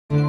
Good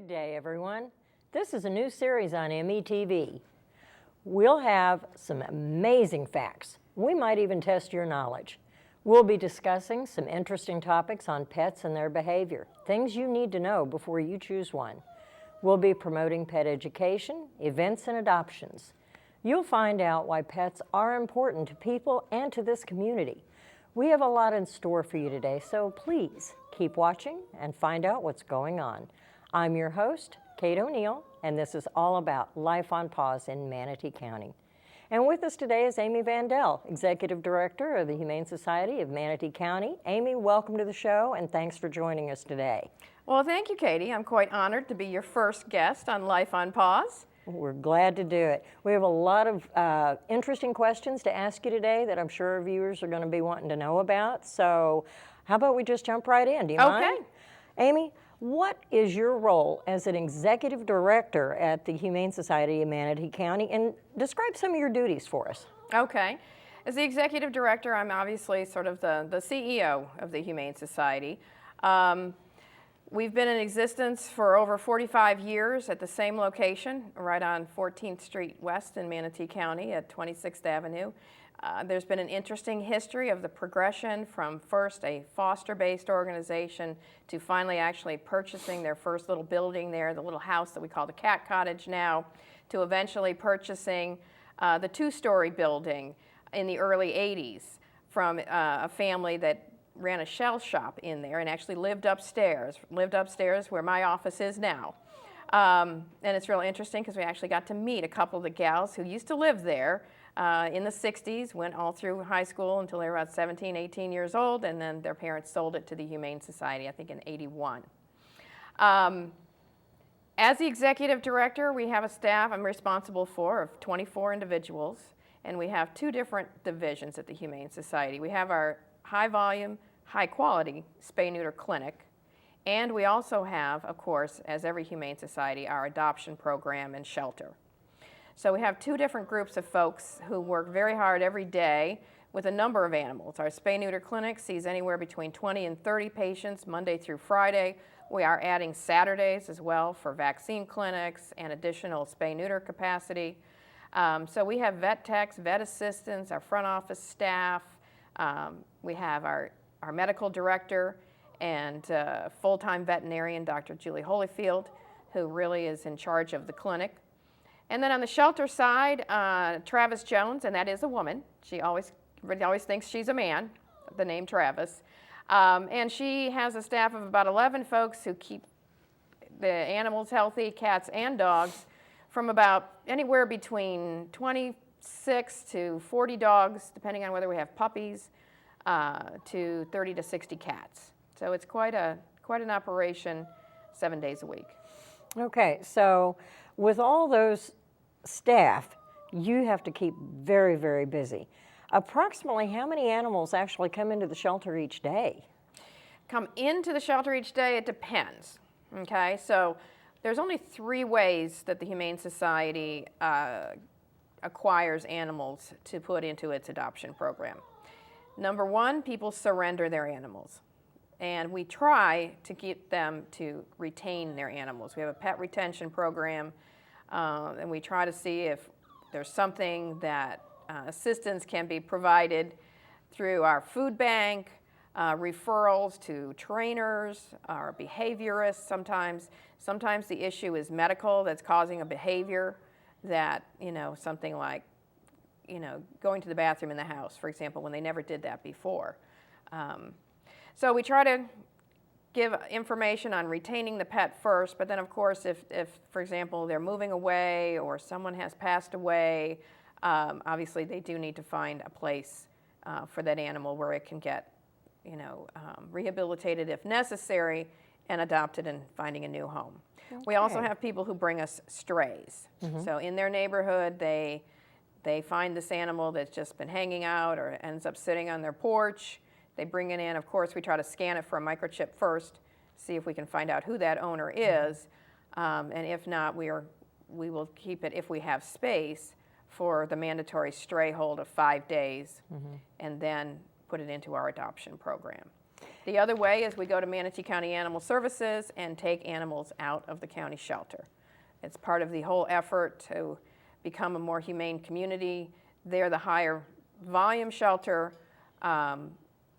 day, everyone. This is a new series on METV. We'll have some amazing facts. We might even test your knowledge. We'll be discussing some interesting topics on pets and their behavior, things you need to know before you choose one. We'll be promoting pet education, events, and adoptions. You'll find out why pets are important to people and to this community. We have a lot in store for you today, so please keep watching and find out what's going on. I'm your host, Kate O'Neill, and this is all about life on Paws in Manatee County. And with us today is Amy Vandell, Executive Director of the Humane Society of Manatee County. Amy, welcome to the show, and thanks for joining us today. Well, thank you, Katie. I'm quite honored to be your first guest on Life on Paws. We're glad to do it. We have a lot of interesting questions to ask you today that I'm sure our viewers are going to be wanting to know about. So how about we just jump right in? Do you mind? Okay. Amy, what is your role as an executive director at the Humane Society of Manatee County? And describe some of your duties for us. Okay. As the executive director, I'm obviously sort of the CEO of the Humane Society. We've been in existence for over 45 years at the same location, right on 14th Street West in Manatee County at 26th Avenue. There's been an interesting history of the progression from first a foster-based organization to finally actually purchasing their first little building there, the little house that we call the Cat Cottage now, to eventually purchasing the two-story building in the early 80s from a family that ran a shell shop in there and actually lived upstairs where my office is now. And it's real interesting because we actually got to meet a couple of the gals who used to live there in the 60s, went all through high school until they were about 17, 18 years old, and then their parents sold it to the Humane Society, I think in 81. As the executive director, we have a staff I'm responsible for of 24 individuals, and we have two different divisions at the Humane Society. We have our high volume, high quality spay-neuter clinic, and we also have, of course, as every Humane Society, our adoption program and shelter. So we have two different groups of folks who work very hard every day with a number of animals. Our spay-neuter clinic sees anywhere between 20 and 30 patients Monday through Friday. We are adding Saturdays as well for vaccine clinics and additional spay-neuter capacity. So we have vet techs, vet assistants, our front office staff. We have our medical director and full-time veterinarian, Dr. Julie Holyfield, who really is in charge of the clinic. And then on the shelter side, Travis Jones, and that is a woman. She always thinks she's a man, the name Travis. And she has a staff of about 11 folks who keep the animals healthy, cats and dogs, from about anywhere between 26 to 40 dogs, depending on whether we have puppies, to 30 to 60 cats. So it's quite an operation 7 days a week. Okay, so with all those staff, you have to keep very, very busy. Approximately how many animals actually come into the shelter each day? Come into the shelter each day, it depends. Okay, so there's only 3 ways that the Humane Society acquires animals to put into its adoption program. Number 1, people surrender their animals. And we try to get them to retain their animals. We have a pet retention program, and we try to see if there's something that assistance can be provided through our food bank, referrals to trainers, our behaviorists sometimes. Sometimes the issue is medical that's causing a behavior that, something like, going to the bathroom in the house, for example, when they never did that before. So we try to give information on retaining the pet first, but then of course if for example, they're moving away or someone has passed away, obviously they do need to find a place for that animal where it can get, rehabilitated if necessary, and adopted and finding a new home. Okay. We also have people who bring us strays. So in their neighborhood, they find this animal that's just been hanging out or ends up sitting on their porch. They bring it in. Of course, we try to scan it for a microchip first, see if we can find out who that owner is. And if not, we will keep it, if we have space, for the mandatory stray hold of 5 days, and then put it into our adoption program. The other way is we go to Manatee County Animal Services and take animals out of the county shelter. It's part of the whole effort to become a more humane community. They're the higher volume shelter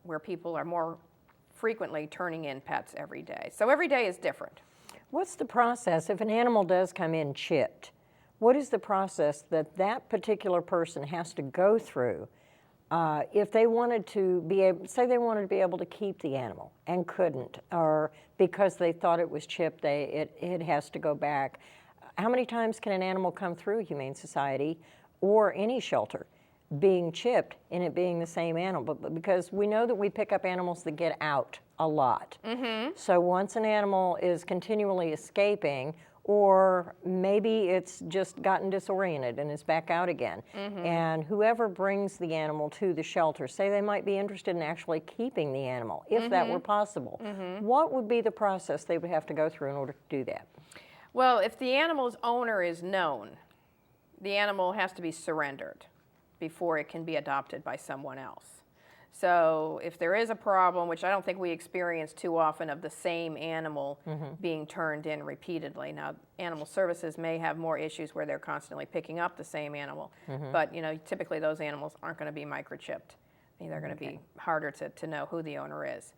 where people are more frequently turning in pets every day. So every day is different. What's the process if an animal does come in chipped? What is the process that that particular person has to go through if they wanted to be able, say they wanted to be able to keep the animal and couldn't, or because they thought it was chipped, it has to go back? How many times can an animal come through a Humane Society or any shelter being chipped and it being the same animal? But because we know that we pick up animals that get out a lot. So once an animal is continually escaping, or maybe it's just gotten disoriented and is back out again, and whoever brings the animal to the shelter, say they might be interested in actually keeping the animal, if that were possible, what would be the process they would have to go through in order to do that? Well, if the animal's owner is known, the animal has to be surrendered before it can be adopted by someone else. So if there is a problem, which I don't think we experience too often, of the same animal being turned in repeatedly. Now, Animal Services may have more issues where they're constantly picking up the same animal, but typically those animals aren't going to be microchipped. They're going to be harder to know who the owner is.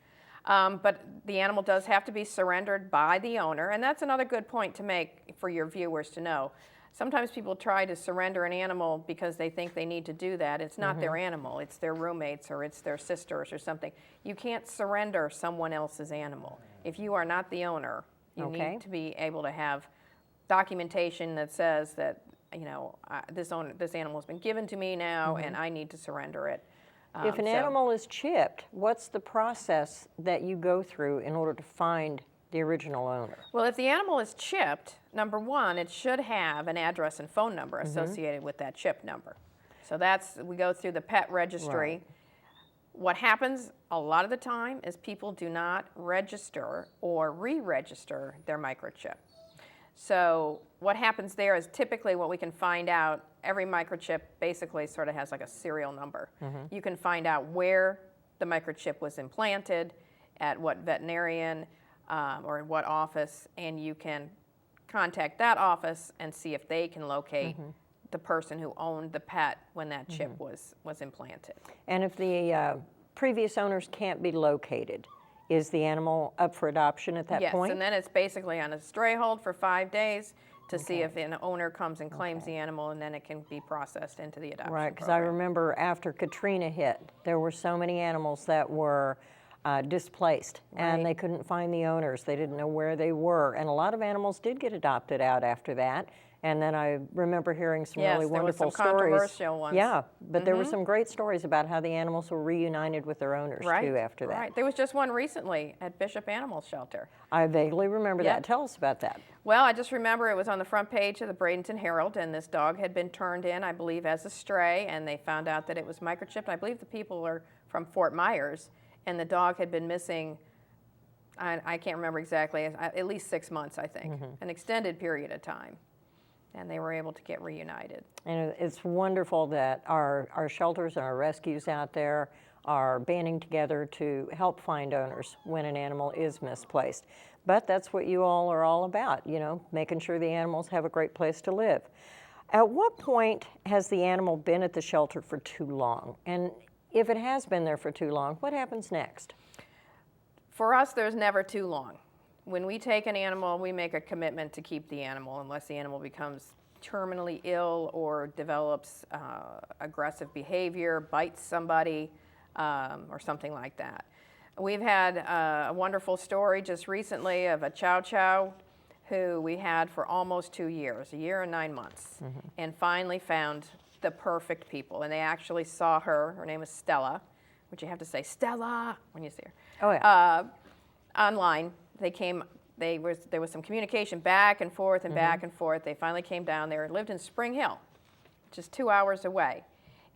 But the animal does have to be surrendered by the owner, and that's another good point to make for your viewers to know. Sometimes people try to surrender an animal because they think they need to do that. It's not their animal, it's their roommates or it's their sisters or something. You can't surrender someone else's animal. If you are not the owner, you need to be able to have documentation that says that, this animal has been given to me now and I need to surrender it. If an animal is chipped, what's the process that you go through in order to find the original owner? Well, if the animal is chipped, number one, it should have an address and phone number associated with that chip number. So we go through the pet registry. Right. What happens a lot of the time is people do not register or re-register their microchip. So what happens there is typically what we can find out, every microchip basically sort of has like a serial number. You can find out where the microchip was implanted, at what veterinarian, or in what office, and you can contact that office and see if they can locate the person who owned the pet when that chip was implanted. And if the previous owners can't be located, is the animal up for adoption at that point? Yes, and then it's basically on a stray hold for 5 days to see if an owner comes and claims the animal, and then it can be processed into the adoption Right, because I remember after Katrina hit, there were so many animals that were displaced, and they couldn't find the owners. They didn't know where they were, and a lot of animals did get adopted out after that. And then I remember hearing some really wonderful some stories. Controversial ones. Yeah, but there were some great stories about how the animals were reunited with their owners too after that. Right. There was just one recently at Bishop Animal Shelter. I vaguely remember that. Tell us about that. Well, I just remember it was on the front page of the Bradenton Herald, and this dog had been turned in, I believe, as a stray, and they found out that it was microchipped. I believe the people were from Fort Myers, and the dog had been missing, I can't remember exactly, at least 6 months, I think, an extended period of time. And they were able to get reunited. And it's wonderful that our shelters and our rescues out there are banding together to help find owners when an animal is misplaced. But that's what you all are all about, making sure the animals have a great place to live. At what point has the animal been at the shelter for too long? And if it has been there for too long, what happens next? For us, there's never too long. When we take an animal, we make a commitment to keep the animal unless the animal becomes terminally ill or develops aggressive behavior, bites somebody, or something like that. We've had a wonderful story just recently of a chow chow who we had for almost 2 years, 1 year and 9 months, and finally found the perfect people. And they actually saw her. Her name is Stella, which you have to say, Stella, when you see her. Oh, yeah. Online. there was some communication back and forth and back and forth. They finally came down. They lived in Spring Hill, just 2 hours away.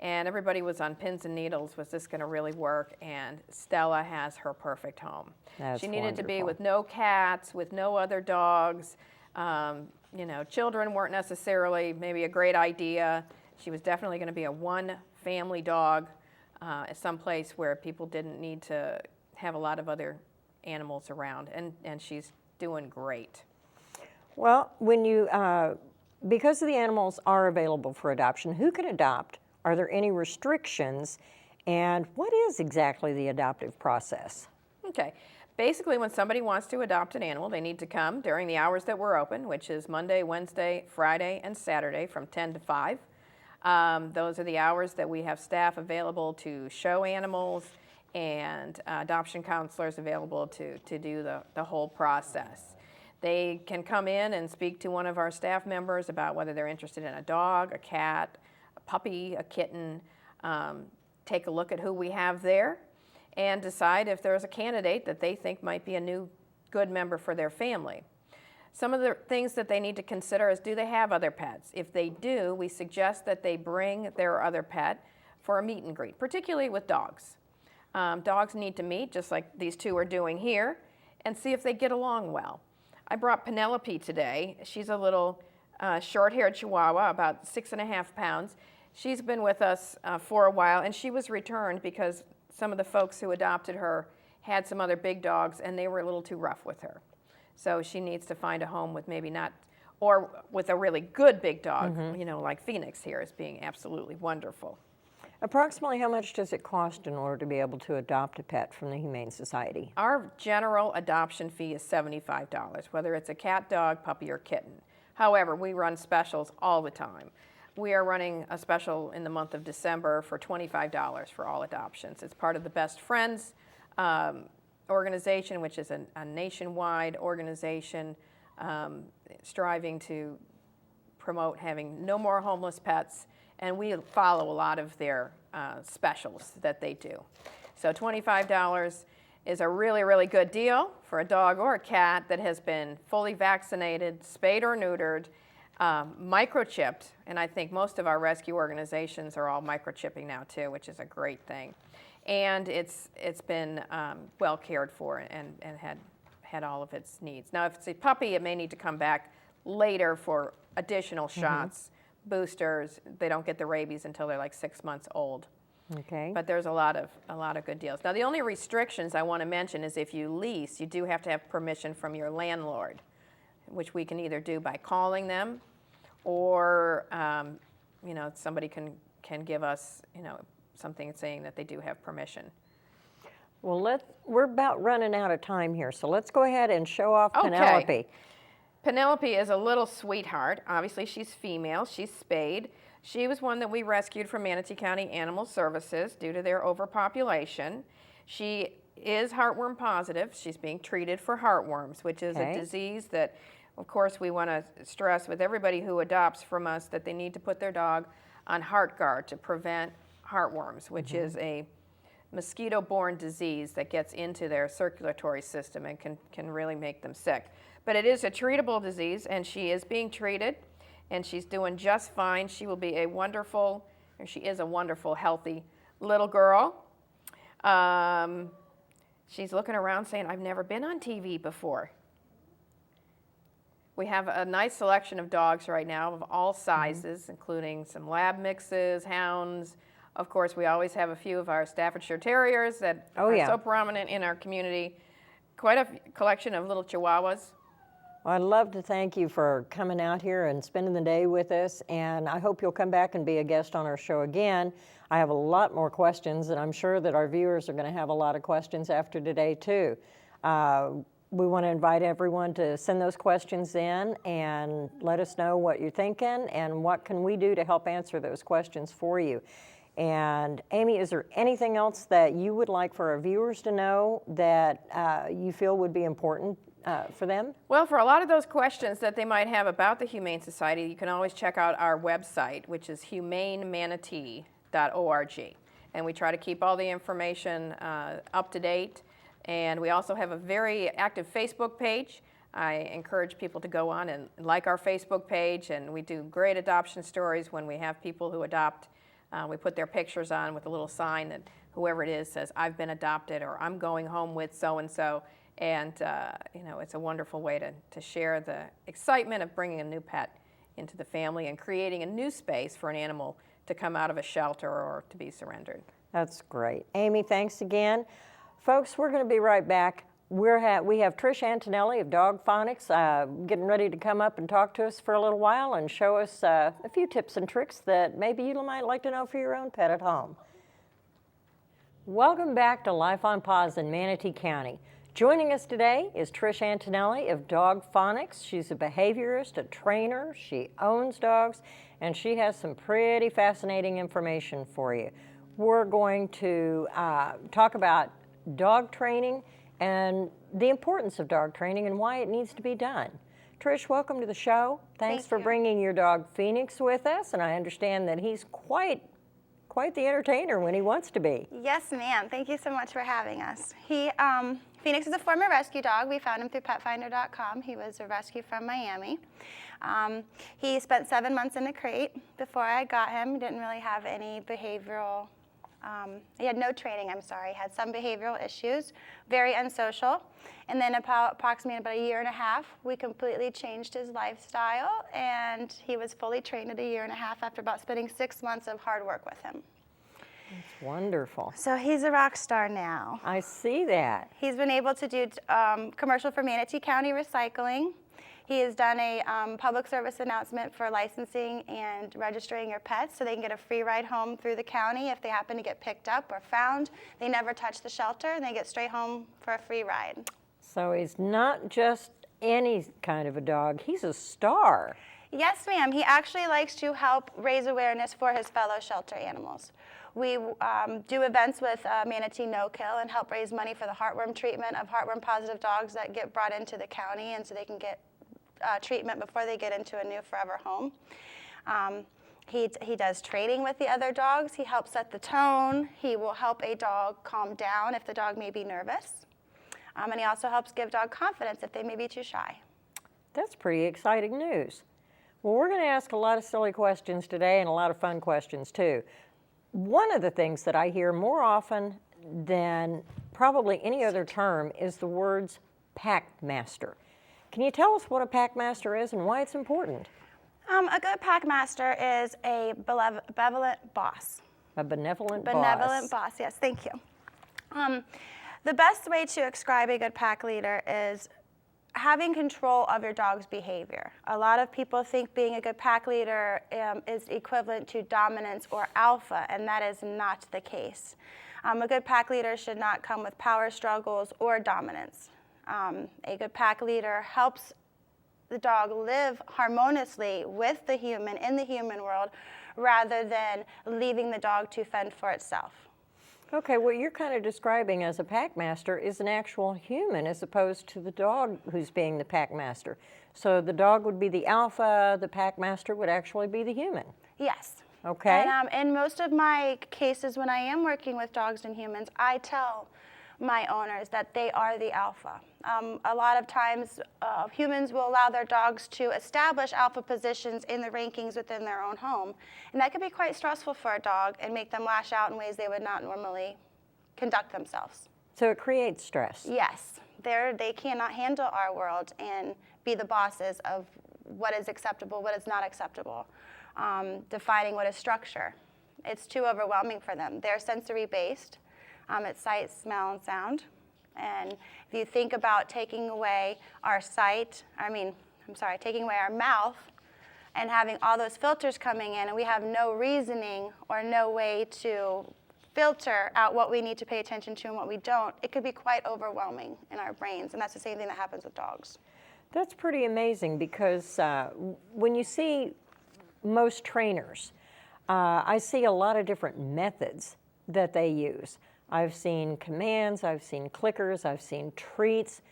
And everybody was on pins and needles. Was this going to really work? And Stella has her perfect home. That's she needed to be wonderful. with no cats, with no other dogs. Children weren't necessarily maybe a great idea. She was definitely going to be a one-family dog, someplace where people didn't need to have a lot of other animals around. And she's doing great. Well, because the animals are available for adoption, who can adopt? Are there any restrictions? And what is exactly the adoptive process? Okay. Basically, when somebody wants to adopt an animal, they need to come during the hours that we're open, which is Monday, Wednesday, Friday, and Saturday from 10 to 5. Those are the hours that we have staff available to show animals and adoption counselors available to do the whole process. They can come in and speak to one of our staff members about whether they're interested in a dog, a cat, a puppy, a kitten, take a look at who we have there, and decide if there's a candidate that they think might be a new good member for their family. Some of the things that they need to consider is, do they have other pets? If they do, we suggest that they bring their other pet for a meet and greet, particularly with dogs. Dogs need to meet, just like these two are doing here, and see if they get along well. I brought Penelope today. She's a little short-haired Chihuahua, about 6.5 pounds. She's been with us for a while, and she was returned because some of the folks who adopted her had some other big dogs, and they were a little too rough with her. So she needs to find a home with maybe not, or with a really good big dog, like Phoenix here is being absolutely wonderful. Approximately how much does it cost in order to be able to adopt a pet from the Humane Society? Our general adoption fee is $75, whether it's a cat, dog, puppy, or kitten. However, we run specials all the time. We are running a special in the month of December for $25 for all adoptions. It's part of the Best Friends organization, which is a nationwide organization striving to promote having no more homeless pets, and we follow a lot of their specials that they do. So $25 is a really, really good deal for a dog or a cat that has been fully vaccinated, spayed or neutered, microchipped, and I think most of our rescue organizations are all microchipping now too, which is a great thing. And it's been well cared for and had all of its needs. Now, if it's a puppy, it may need to come back later for additional shots, boosters. They don't get the rabies until they're like 6 months old. Okay. But there's a lot of good deals. Now, the only restrictions I want to mention is if you lease, you do have to have permission from your landlord, which we can either do by calling them, or somebody can give us something saying that they do have permission. Well, we're about running out of time here, so let's go ahead and show off Okay. Penelope. Penelope is a little sweetheart. Obviously, she's female. She's spayed. She was one that we rescued from Manatee County Animal Services due to their overpopulation. She is heartworm positive. She's being treated for heartworms, which is a disease that, of course, we want to stress with everybody who adopts from us that they need to put their dog on HeartGuard to prevent heartworms, which is a mosquito-borne disease that gets into their circulatory system and can really make them sick. But it is a treatable disease, and she is being treated, and she's doing just fine. She will be she is a wonderful, healthy little girl. She's looking around saying, I've never been on TV before. We have a nice selection of dogs right now of all sizes, including some lab mixes, hounds. Of course, we always have a few of our Staffordshire Terriers that are so prominent in our community. Quite a collection of little Chihuahuas. Well, I'd love to thank you for coming out here and spending the day with us, and I hope you'll come back and be a guest on our show again. I have a lot more questions, and I'm sure that our viewers are going to have a lot of questions after today, too. We want to invite everyone to send those questions in and let us know what you're thinking and what can we do to help answer those questions for you. And Amy, is there anything else that you would like for our viewers to know that you feel would be important for them? Well, for a lot of those questions that they might have about the Humane Society, you can always check out our website, which is humanemanatee.org. And we try to keep all the information up to date And we also have a very active Facebook page. I encourage people to go on and like our Facebook page, and we do great adoption stories when we have people who adopt. We put their pictures on with a little sign that whoever it is says, "I've been adopted," or "I'm going home with so-and-so." And you know, it's a wonderful way to share the excitement of bringing a new pet into the family and creating a new space for an animal to come out of a shelter or to be surrendered. That's great. Amy, thanks again. Folks, we're going to be right back. We have Trish Antonelli of Dog Phonics getting ready to come up and talk to us for a little while and show us a few tips and tricks that maybe you might like to know for your own pet at home. Welcome back to Life on Paws in Manatee County. Joining us today is Trish Antonelli of Dog Phonics. She's a behaviorist, a trainer, she owns dogs, and she has some pretty fascinating information for you. We're going to talk about dog training and the importance of dog training and why it needs to be done. Trish, welcome to the show. Thanks for bringing your dog Phoenix with us, and I understand that he's quite the entertainer when he wants to be. Yes, ma'am. Thank you so much for having us. Phoenix is a former rescue dog. We found him through petfinder.com. He was a rescue from Miami. He spent 7 months in the crate before I got him. He didn't really have any behavioral he had no training, I'm sorry. He had some behavioral issues, very unsocial. And then approximately about a year and a half, we completely changed his lifestyle, and he was fully trained at a year and a half after about spending 6 months of hard work with him. That's wonderful. So he's a rock star now. I see that. He's been able to do commercial for Manatee County Recycling. He has done a public service announcement for licensing and registering your pets so they can get a free ride home through the county if they happen to get picked up or found. They never touch the shelter and they get straight home for a free ride. So he's not just any kind of a dog, he's a star. Yes, ma'am. He actually likes to help raise awareness for his fellow shelter animals. We do events with Manatee No Kill and help raise money for the heartworm treatment of heartworm positive dogs that get brought into the county, and so they can get treatment before they get into a new forever home. He does training with the other dogs. He helps set the tone. He will help a dog calm down if the dog may be nervous. And he also helps give dog confidence if they may be too shy. That's pretty exciting news. Well, we're going to ask a lot of silly questions today and a lot of fun questions too. One of the things that I hear more often than probably any other term is the words pack master. Can you tell us what a pack master is and why it's important? A good pack master is a benevolent boss. A benevolent boss. Benevolent boss, yes, thank you. The best way to describe a good pack leader is having control of your dog's behavior. A lot of people think being a good pack leader is equivalent to dominance or alpha, and that is not the case. A good pack leader should not come with power struggles or dominance. A good pack leader helps the dog live harmoniously with the human in the human world rather than leaving the dog to fend for itself. Okay, what you're kind of describing as a pack master is an actual human as opposed to the dog who's being the pack master. So the dog would be the alpha, the pack master would actually be the human. Yes. Okay. And in most of my cases when I am working with dogs and humans, I tell my owners that they are the alpha. A lot of times humans will allow their dogs to establish alpha positions in the rankings within their own home, and that can be quite stressful for a dog and make them lash out in ways they would not normally conduct themselves. So it creates stress. Yes, they cannot handle our world and be the bosses of what is acceptable, what is not acceptable, defining what is structure. It's too overwhelming for them. They're sensory based. It's sight, smell, and sound. And if you think about taking away our taking away our mouth and having all those filters coming in, and we have no reasoning or no way to filter out what we need to pay attention to and what we don't, it could be quite overwhelming in our brains, and that's the same thing that happens with dogs. That's pretty amazing because when you see most trainers, I see a lot of different methods that they use. I've seen commands, I've seen clickers, I've seen treats.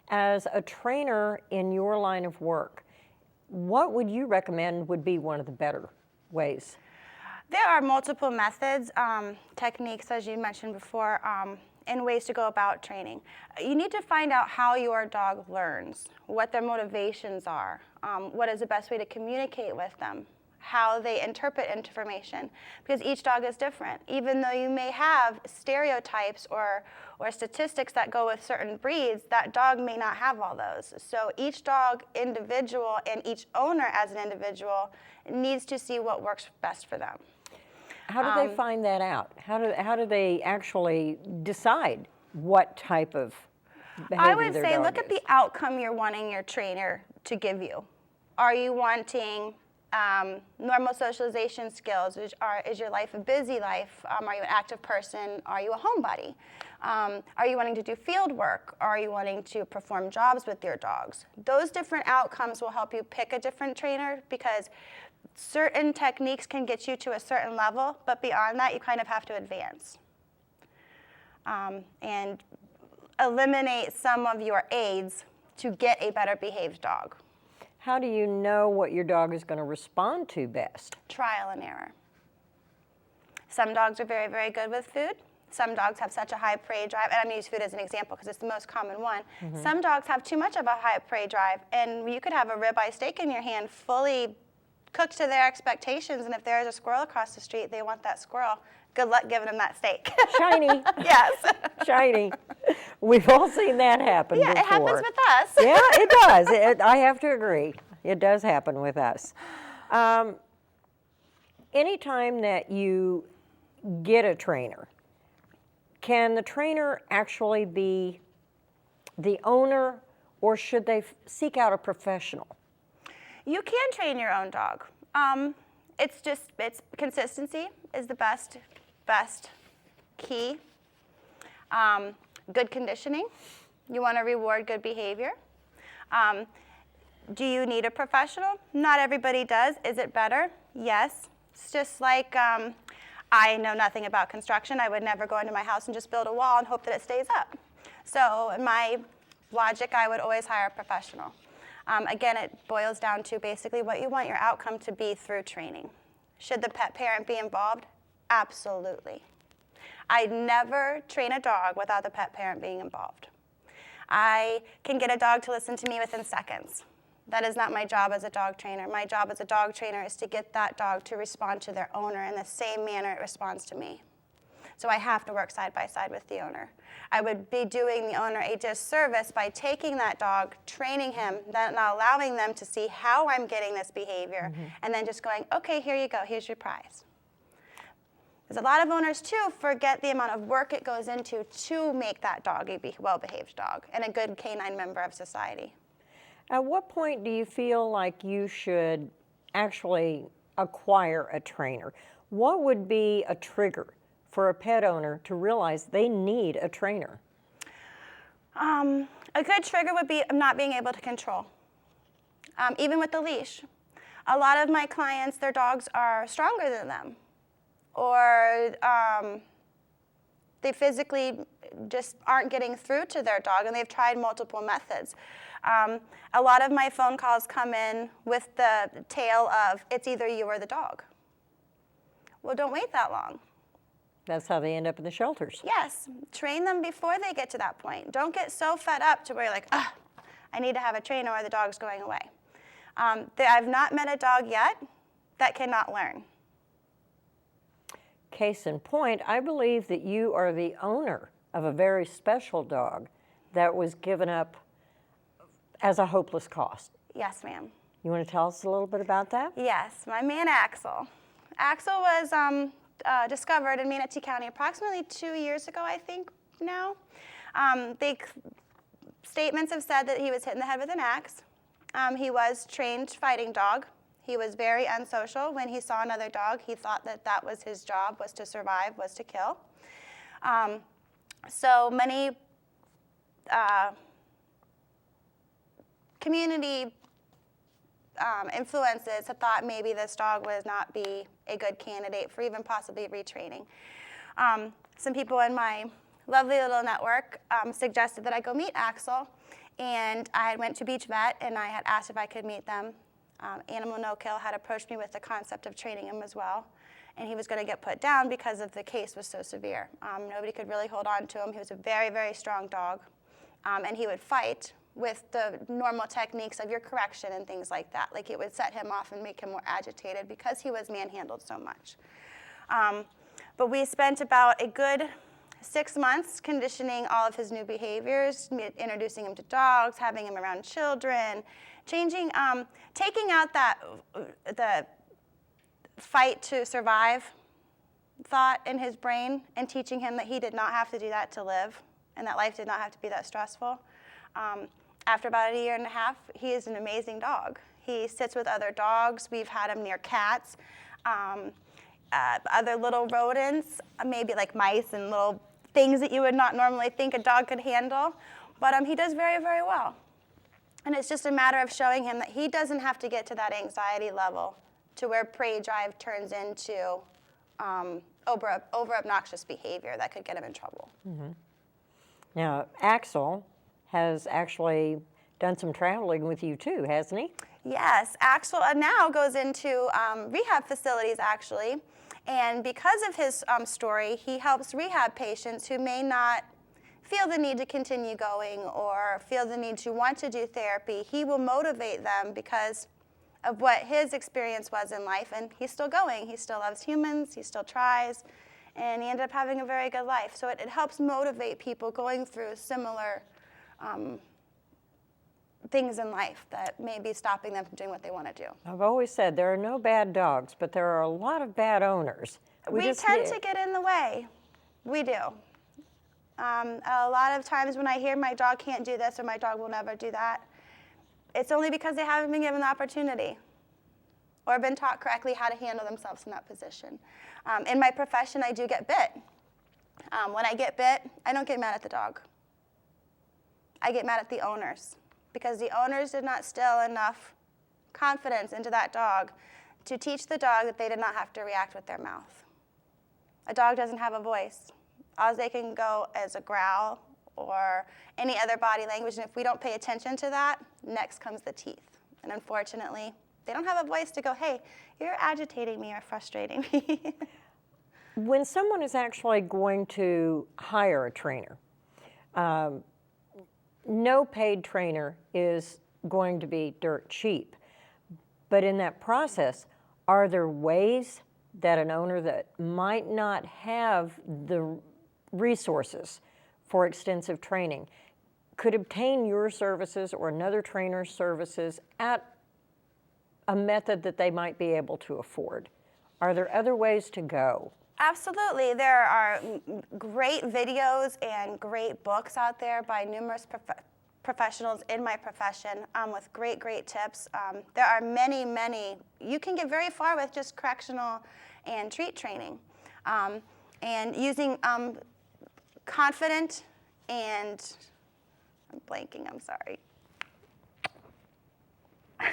As a trainer in your line of work, what would you recommend would be one of the better ways? There are multiple methods, techniques, as you mentioned before. and ways to go about training. You need to find out how your dog learns, what their motivations are, what is the best way to communicate with them, how they interpret information, because each dog is different. Even though you may have stereotypes or statistics that go with certain breeds, that dog may not have all those. So each dog individual and each owner as an individual needs to see what works best for them. How do they find that out? How do they actually decide what type of behavior I would their say dog look at is? the outcome you're wanting your trainer to give you. Are you wanting normal socialization skills? Is your life a busy life? Are you an active person? Are you a homebody? Are you wanting to do field work? Are you wanting to perform jobs with your dogs? Those different outcomes will help you pick a different trainer, because certain techniques can get you to a certain level, but beyond that, you kind of have to advance. And eliminate some of your aids to get a better behaved dog. How do you know what your dog is going to respond to best? Trial and error. Some dogs are very, very good with food. Some dogs have such a high prey drive, and I'm going to use food as an example because it's the most common one. Some dogs have too much of a high prey drive, and you could have a ribeye steak in your hand fully cooked to their expectations, and if there's a squirrel across the street, they want that squirrel. Good luck giving them that steak. Shiny. Yes. Shiny. We've all seen that happen Yeah, before. it happens with us. Yeah, it does. I have to agree. It does happen with us. Anytime that you get a trainer, can the trainer actually be the owner, or should they seek out a professional? You can train your own dog. It's consistency is the best key. Good conditioning. You want to reward good behavior. Do you need a professional? Not everybody does. Is it better? Yes. It's just like I know nothing about construction. I would never go into my house and just build a wall and hope that it stays up. So in my logic, I would always hire a professional. Again, it boils down to basically what you want your outcome to be through training. Should the pet parent be involved? Absolutely. I'd never train a dog without the pet parent being involved. I can get a dog to listen to me within seconds. That is not my job as a dog trainer. My job as a dog trainer is to get that dog to respond to their owner in the same manner it responds to me. So I have to work side by side with the owner. I would be doing the owner a disservice by taking that dog, training him, then not allowing them to see how I'm getting this behavior, and then just going, okay, here you go, here's your prize. Because a lot of owners, too, forget the amount of work it goes into to make that dog a well-behaved dog and a good canine member of society. At what point do you feel like you should actually acquire a trainer? What would be a trigger for a pet owner to realize they need a trainer? A good trigger would be not being able to control, even with the leash. A lot of my clients, their dogs are stronger than them, or they physically just aren't getting through to their dog, and they've tried multiple methods. A lot of my phone calls come in with the tale of, it's either you or the dog. Well, don't wait that long. That's how they end up in the shelters. Yes, train them before they get to that point. Don't get so fed up to where you're like, I need to have a trainer or the dog's going away. I've not met a dog yet that cannot learn. Case in point, I believe that you are the owner of a very special dog that was given up as a hopeless cause. Yes, ma'am. You want to tell us a little bit about that? Yes, my man Axel. Axel was discovered in Manatee County approximately 2 years ago, I think now. Statements have said that he was hit in the head with an axe. He was trained fighting dog. He was very unsocial. When he saw another dog, he thought that that was his job, was to survive, was to kill. So many community influences have thought maybe this dog would not be a good candidate for even possibly retraining. Some people in my lovely little network suggested that I go meet Axel, and I went to Beach Vet and I had asked if I could meet them. Animal No Kill had approached me with the concept of training him as well. And he was going to get put down because of the case was so severe. Nobody could really hold on to him. He was a very, very strong dog. And he would fight with the normal techniques of your correction and things like that. Like it would set him off and make him more agitated because he was manhandled so much. But we spent about a good 6 months conditioning all of his new behaviors, introducing him to dogs, having him around children, changing, taking out the fight to survive thought in his brain and teaching him that he did not have to do that to live and that life did not have to be that stressful. After about 1.5 years, he is an amazing dog. He sits with other dogs. We've had him near cats, other little rodents, maybe like mice and little things that you would not normally think a dog could handle. But he does very, very well. And it's just a matter of showing him that he doesn't have to get to that anxiety level to where prey drive turns into over obnoxious behavior that could get him in trouble. Mm-hmm. Now, Axel has actually done some traveling with you too, hasn't he? Yes, Axel now goes into rehab facilities actually. And because of his story, he helps rehab patients who may not feel the need to continue going or feel the need to want to do therapy. He will motivate them because of what his experience was in life, and he's still going. He still loves humans, he still tries, and he ended up having a very good life. So it helps motivate people going through similar things in life that may be stopping them from doing what they want to do. I've always said there are no bad dogs, but there are a lot of bad owners. We tend to get in the way. We do. A lot of times when I hear my dog can't do this or my dog will never do that, it's only because they haven't been given the opportunity or been taught correctly how to handle themselves in that position. In my profession, I do get bit. When I get bit, I don't get mad at the dog. I get mad at the owners because the owners did not instill enough confidence into that dog to teach the dog that they did not have to react with their mouth. A dog doesn't have a voice. All they can go is a growl or any other body language, and if we don't pay attention to that, next comes the teeth. And unfortunately, they don't have a voice to go, hey, you're agitating me or frustrating me. When someone is actually going to hire a trainer, no paid trainer is going to be dirt cheap. But in that process, are there ways that an owner that might not have the resources for extensive training could obtain your services or another trainer's services at a method that they might be able to afford? Are there other ways to go? Absolutely. There are great videos and great books out there by numerous professionals in my profession with great, great tips. There are many, many. You can get very far with just correctional and treat training and using confident and, I'm blanking, I'm sorry.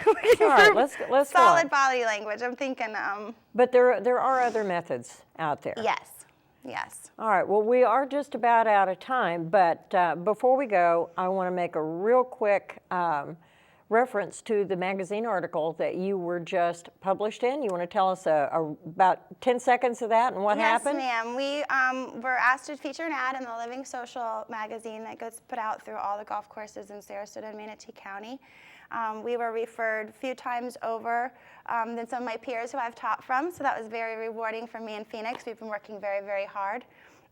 All right, let's go solid on. body language. I'm thinking. But there are other methods out there. Yes, yes. All right, well, we are just about out of time, but before we go, I want to make a real quick reference to the magazine article that you were just published in. You want to tell us about 10 seconds of that and what happened? Yes, ma'am. We were asked to feature an ad in the Living Social magazine that gets put out through all the golf courses in Sarasota and Manatee County. We were referred a few times over than some of my peers who I've taught from, so that was very rewarding for me in Phoenix. We've been working very, very hard.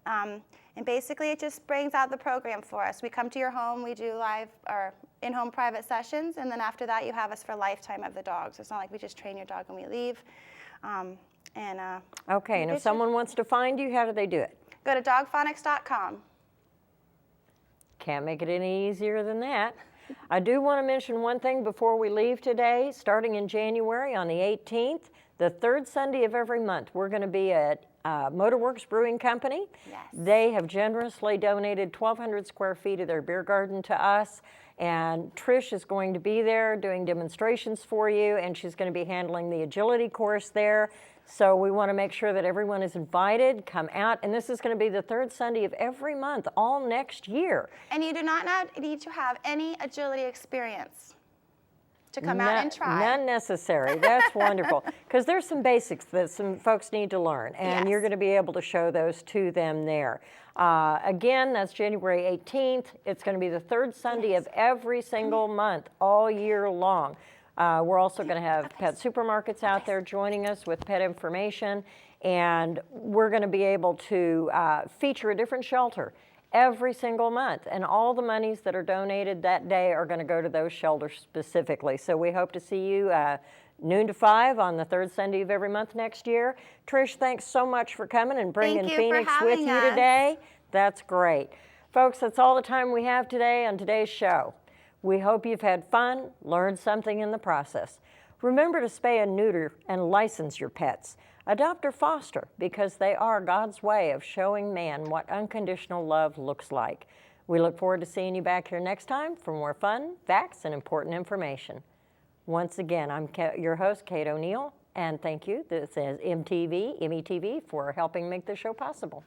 And basically, it just brings out the program for us. We come to your home, we do live or in-home private sessions, and then after that, you have us for lifetime of the dog. So it's not like we just train your dog and we leave. Okay, and if someone wants to find you, how do they do it? Go to dogphonics.com. Can't make it any easier than that. I do want to mention one thing before we leave today. Starting in January on the 18th, the third Sunday of every month, we're going to be at Motorworks Brewing Company. Yes. They have generously donated 1,200 square feet of their beer garden to us, and Trish is going to be there doing demonstrations for you, and she's going to be handling the agility course there. So we want to make sure that everyone is invited, come out, and this is going to be the third Sunday of every month, all next year. And you do not need to have any agility experience to come out and try. None necessary. That's wonderful. Because there's some basics that some folks need to learn, and you're Yes. going to be able to show those to them there. Again, that's January 18th. It's going to be the third Sunday of every single month, all year long. We're also going to have pet supermarkets out there joining us with pet information, and we're going to be able to feature a different shelter every single month, and all the monies that are donated that day are going to go to those shelters specifically. So we hope to see you noon to 5 on the third Sunday of every month next year. Trish, thanks so much for coming and bringing Thank you Phoenix for with having you us. today. That's great. Folks, that's all the time we have today on today's show. We hope you've had fun, learned something in the process. Remember to spay and neuter and license your pets. Adopt or foster, because they are God's way of showing man what unconditional love looks like. We look forward to seeing you back here next time for more fun, facts, and important information. Once again, I'm your host, Kate O'Neill, and thank you. This is METV for helping make this show possible.